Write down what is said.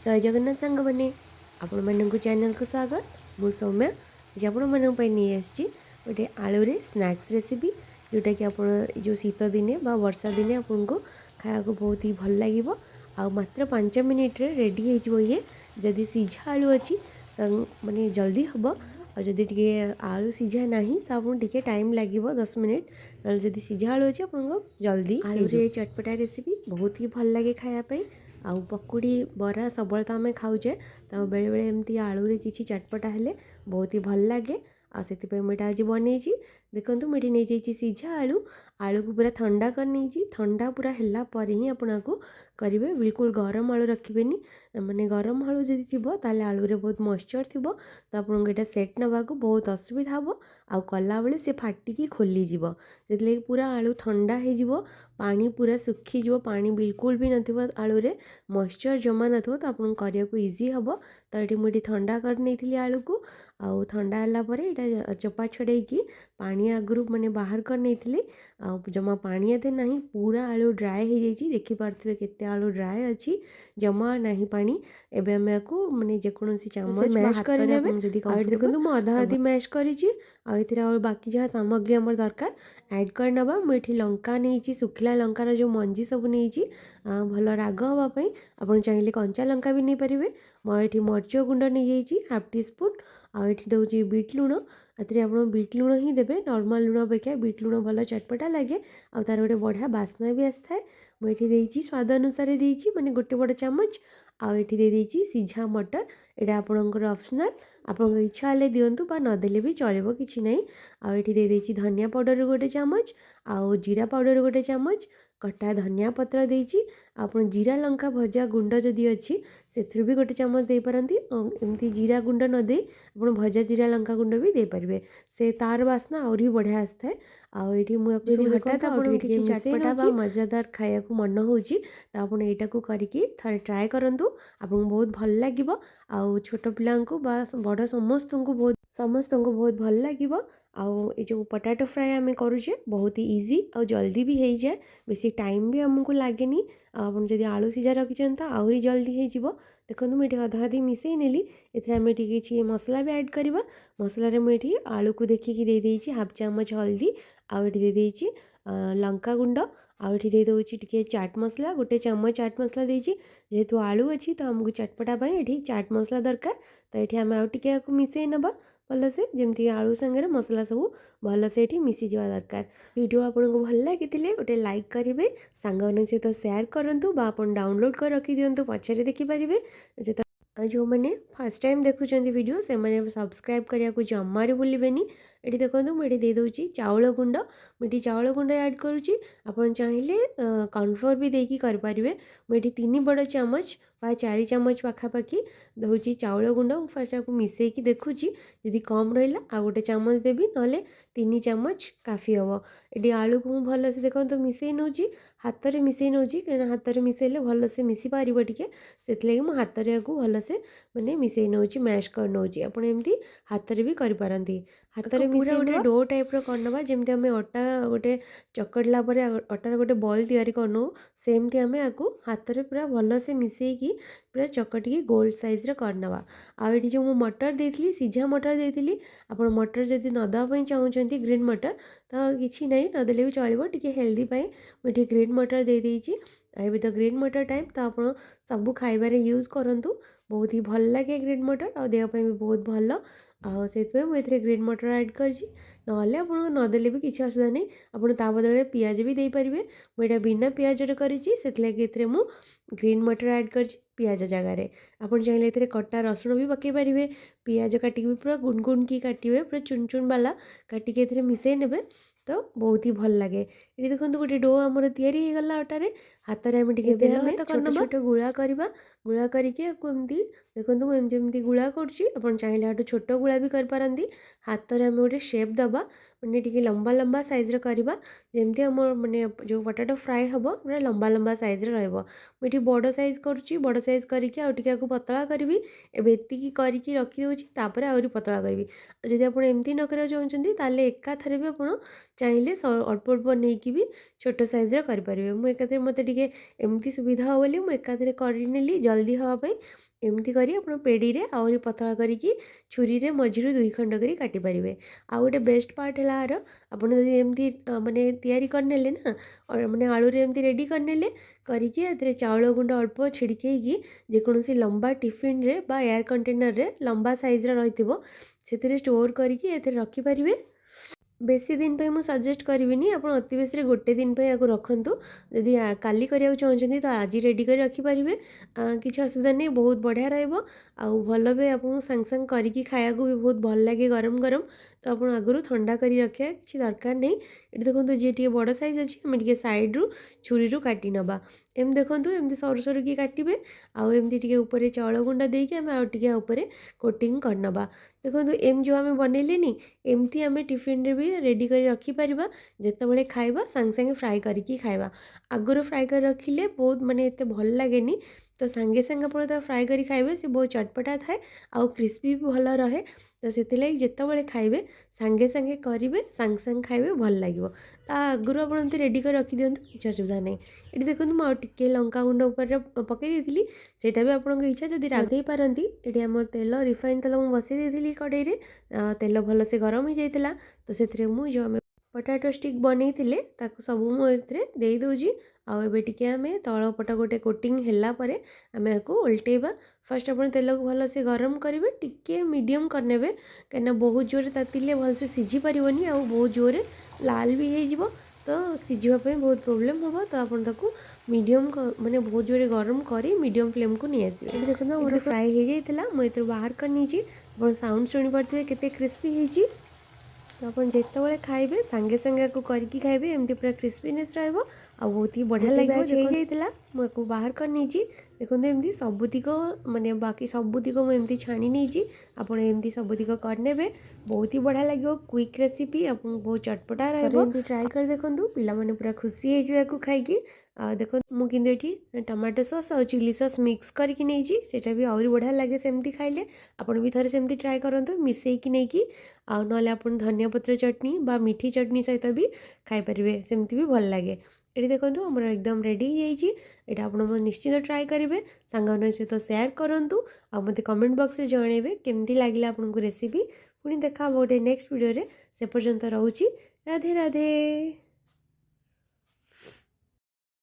जय जगन्नाथ सांग मैंने आपण मानक चैनल को स्वागत। मु सौम्या आज आपण मानक नहीं आसी गोटे आलू रे स्नैक्स रेसिपी जोटा कि आप जो शीत दिने बा वर्षा दिने आपन को खाया को बहुत ही भल लगे। आ मात्र 5 मिनिट रे रेडी हो ये जदि सीझा आलू अच्छी माने जल्दी हम और जदि टे आलू सीझा ना तो आपको टाइम लगे 10 मिनिट ना जदि सीझा आलू अच्छी आपको जल्दी आलू रे चटपटा रेसिपी बहुत ही भल लगे खायापी। आउ पकुड़ी बरा सब तो आम खाऊे तो बेले बेले एमती आलू रे किसी चटपटा हेले बहुत ही भल लगे। आपाई मुझे आज बनई देखो मुझे नहीं जाइए सीझा आलू आलू को पूरा ठंडा कर नहीं ठंडा पूरा है पर ही आपको करेंगे बिल्कुल गरम आलू रखिए माने गरम आलू जब थी ताले आलू रे बहुत मॉइस्चर थी तो आपको यहाँ सेट नाक बहुत असुविधा हम आउ कला बेले से फाटिकी खोलीज से पूरा आलू ठंडा हो पानी पूरा सुखीज पानी बिल्कुल भी नथिबो आलू रे मॉइस्चर जमा नथिबो तो आपन करिया को इजी हबो। तो ये मुझे ठंडा कर नहीं आलू को आउ ठंडा है चपा छड़े की पानी आगु मैंने बाहर कर नहीं जमा पानी एते नहीं पूरा आलू ड्राए हो जाइए देखी पार्थिबे केते आलू ड्राए अच्छी जमा नहीं पानी एबे हम को माने जेकोसी चामच मैश कर देखो मु आधा आधी मैश करी बाकी जहाँ सामग्री आम दरकार ऐड करनबा मुझे लंका नहीं सुखिला लंकार जो मंजी सब नहीं भल राग हाँपाई आप चाहिए कंचा लंका भी नहीं पारे। मुझे मर्च गुंड नहीं जाइए हाफ टी स्पून आठी दूसरी बीट लुण आते आप बीट लुण ही देते नॉर्मल लुण अपेक्षा बीट लुण भल चटपटा लगे आ तार गोटे बढ़िया बास्ना भी आसता है। मुझे स्वाद अनुसार देती माने गोटे बड़ चामच आठी देती सीझा मटर यहाँ आपणकर ऑप्शनल आपन इच्छा हेल्ले दिंतु बा नदेले भी चलो कि ना आठी देती धनिया पाउडर गोटे चामच आउ जीरा पाउडर गोटे चामच कटा धनिया पत्र देती आप जीरा लंका भजा गुंड जदि अच्छी से भी गोटे चामच दे पारती एमती जीरा गुंड न दे आप भजा जीरा लंका गुंड भी दे पारे से तार बास्ना आहरी बढ़िया आसता है। आठी मुझे हठात चटपटा मजादार खाया मन हो आप यहाँ को करके थे ट्राए करूँ आपको बहुत भल लगे आउ छोट पिला बड़ समस्त को बहुत भल लगे। आउ ये जो पोटैटो फ्राए आम करुचे बहुत ही इजी और जल्दी भी हो जाए बेसी टाइम भी आमको लगे आप जब आलू सीझा रखिंट तो आहरी जल्दी हो देखो मुझे अधा अधी मिसई नेली एथि मसला भी ऐड करवा मसलार मुझे आलू को देखिकी दे देती हाफ चामच हल्दी आउ ये देदेची लंका गुंड आउ ये देदे टी चाट मसला गोटे चामच चाट मसला देती जेहेतु आलू अच्छी तो आमको चटपटा ये चाट मसला दरकार तो ये आम आउ टे मिसई नवा भलसे जमी आलू सांगे मसला सब भलसे ये मिसी जावा दरकार। वीडियो आपको भल लगी गोटे लाइक करेंगे सांग सहित सेयार करूँ आप डाउनलोड कर रखी दिंतु पचर देखिपारे जो मैंने फर्स्ट टाइम देखुं वीडियो से मैंने सब्सक्राइब करने को जमार भूलें। ये देखो मुझे देदे चाउल गुंड मुझे चाउल गुंड ऐड करुँची आप चाहिए कॉर्नफ्लोर भी देकी करें मुझे 3 बड़ चामच बा 4 चामच पाखापाखि दूसरी चाउल गुंड फास्ट आपको मिसेकी देखुची यदि कम रहा आ गोटे चामच देवी ना 3 चामच काफ़ी हम ये आलू को मुझे भलसे देखो तो मिसई नौ हाथ में मिसई नौ कहीं हाथ में मिसेले भलसे मिसी पार टे से मुझे हाथ में आपको भलसे मैंने मिसई नौ मैश कर नौ आपमती हाथ में भी करें हाथ में पूरा गोटे डो टाइप करनवा जमी आम अटा गोटे चकड़ला अटार गोटे बॉल तैयारी करनौ सेमती आम आपको हाथ में पूरा भलसे मिसेकी पूरा चकटिकी गोल साइज करनवा। आउ ये जो मटर देती सीझा मटर देती आप मटर जब नदापी चाहूँगी ग्रीन मटर तो किसी ना नदेले भी चलो टी हेल्दी मुझे ग्रीन मटर दे देती अभी तो ग्रीन मटर टाइम तो आप सब खाइबार यूज करूँ बहुत ही भल लगे ग्रीन मटर और देहपाई भी बहुत भल से मुझे ग्रीन मटर ऐड कर आप नदेले भी किसी असुविधा नहीं आपड़ बदले पियाज भी दे पारे मुझे बिना पियाज करी मु ग्रीन मटर ऐड कर पियाज जगार आप चाहिए कटा रसुण भी पकई पारे पियाज काटिक भी पूरा गुण गुण की काटे पूरा चुन चुन वाला काटिक मिसई ने तो बहुत ही भल लगे। ये देखो गोटे डो आमर तैयारी अटारे हाथ में आम तेल हाथ छोट छोट गुला करवा गुला करके देखो मुझे गुला कर चाहिए छोट गुला भी करपारती हाथ में आम गोटे शेप दबा मैंने टी लंबा लंबा साइज्र करवा जमती आम मैंने जो पोटैटो फ्राए हम पूरा लंबा लंबा साइज्र रही बड़ साइज करुँची बड़ साइज करके आगे पतला करी एति करके रखीदे आहरी पतला करी जदि आप एमती न करा चाहते ताले एका थरे भी आप चाहिए अल्प अल्प नहीं भी छोट साइज्र करेंगे मुझे मत टिके एमती सुविधा हो बोली मुझे एकाथरे करनेली जल्दी हाँपाई एमती करी आप पेड़ी रे आहरी पतला करी छुरी रे मझिरु 2 खंड करी काटी पारिबे। आ गोटे बेस्ट पार्ट है यार आपन जदि एमती माने तैयारी करनेले ना और माने आलू रे एमती रेडी करनेले करिके एथरे चाउल गुंड अल्प छिड़केकी जेकोसी लंबा टिफिन रे बा एयर कंटेनर रे लंबा साइज रे रहिथिबो सेथिरे स्टोर करिके एथरे रखि पारिबे। बेसी दिन पे मुझे सजेस्ट करी आप अति बेस गोटे दिन पे या रखु जदि काली करिया चाहते तो आज रेडी कर रखिपारे किसी असुविधा नहीं बहुत बढ़िया रल भी आपको सांग सांग करके खाया भी बहुत भल लगे गरम गरम तो आप आगु ठंडा कर रखा किसी दरकार नहीं। ये देखो जी टे बड़ साइज अच्छी आम टे सैड्रु छुरी काटी नवा एम देखो एमती सर सर की काटे आमती ऊपर चाउल गुंडा देके आम आउटे कोटिंग करनवा। देखो एम जो आम बनइले एमती आम टिफिन रे भी रेडी कर रखिपर जिते खाइबा सांगे सांगे फ्राए करके खाइबा आगुरी फ्राए कर रखिले बहुत माने एते भल लगे तो सांगे सांगे आप फ्राए कर खाइबे से बहुत चटपटा थाए आउ क्रिस्पी भी भल रहे तो से जिते खाइबे सांगे सांगे करेंगे सांगे सांगे खाइबे भल लगे आगुरी आप रेडी कर रखी दिंतु किसी असुविधा नहीं। ये देखो मुझे लंका गुंड उपर पकई देती सेटा भी आपन इच्छा जब राधे पारती ये आम तेल रिफाइन तेल मुझे बसई देती कड़े तेल भल से गरम हो जाता तो से मुझे पटाटो स्टिक बनई सब मुझे दे दूँगी आउ टे आम तल पट गोटे कोटिंग है आम आपको उल्टेबा फर्स्ट आप तेल को भल से गरम करेंगे टिके मीडियम करने कहीं बहुत जोर तातिले भल से सीझी पारनी आ बहुत जोर लाल भी हो तो सीझापी बहुत प्रोब्लेम हम तो आपको मीडियम माने बहुत जोर गरम कर मीडियम फ्लेम को नहीं आसवे। देखो मोर फ्राए हो जाता मुझे बाहर कर नहीं आप साउंड शुणी पारे केते क्रिस्पी होती तो आप जिते खाइबे सांगे सांगे करके खाइबे एमती पूरा क्रिस्पीनेस रहा बहुत ही बढ़िया लगे मुझे बाहर कर नहीं देखो एमती सबुतिक माने बाकी सबुतिक मुझे छाणी नहीं आपड़ एमती सबुतिक करने बहुत ही बढ़िया लगे क्विक रेसिपी आपको बहुत चटपटा रही ट्राए कर देखूँ पिला माने पूरा खुशी हो खाई देखो मुझे टमाटो सॉस और चिली सॉस मिक्स करके नहीं भी आहरी बढ़िया लगे सेमती खाइले आपन भी थोड़े सेमती ट्राए करूँ मिसेकी नहीं कि ना आप धनिया पत्र चटनी बा मीठी चटनी सहित भी खाईपारे सेमती भी भल लगे। ये देखो आम एकदम रेडी हो आप निश्चित ट्राए करेंगे सांग सहित सेयार करूँ आ मत कमेंट बॉक्स में जनइबे केमती लगे आपको रेसिपी पुणी देखा गोटे नेक्स्ट वीडियो से पर्यंत रोची राधे राधे।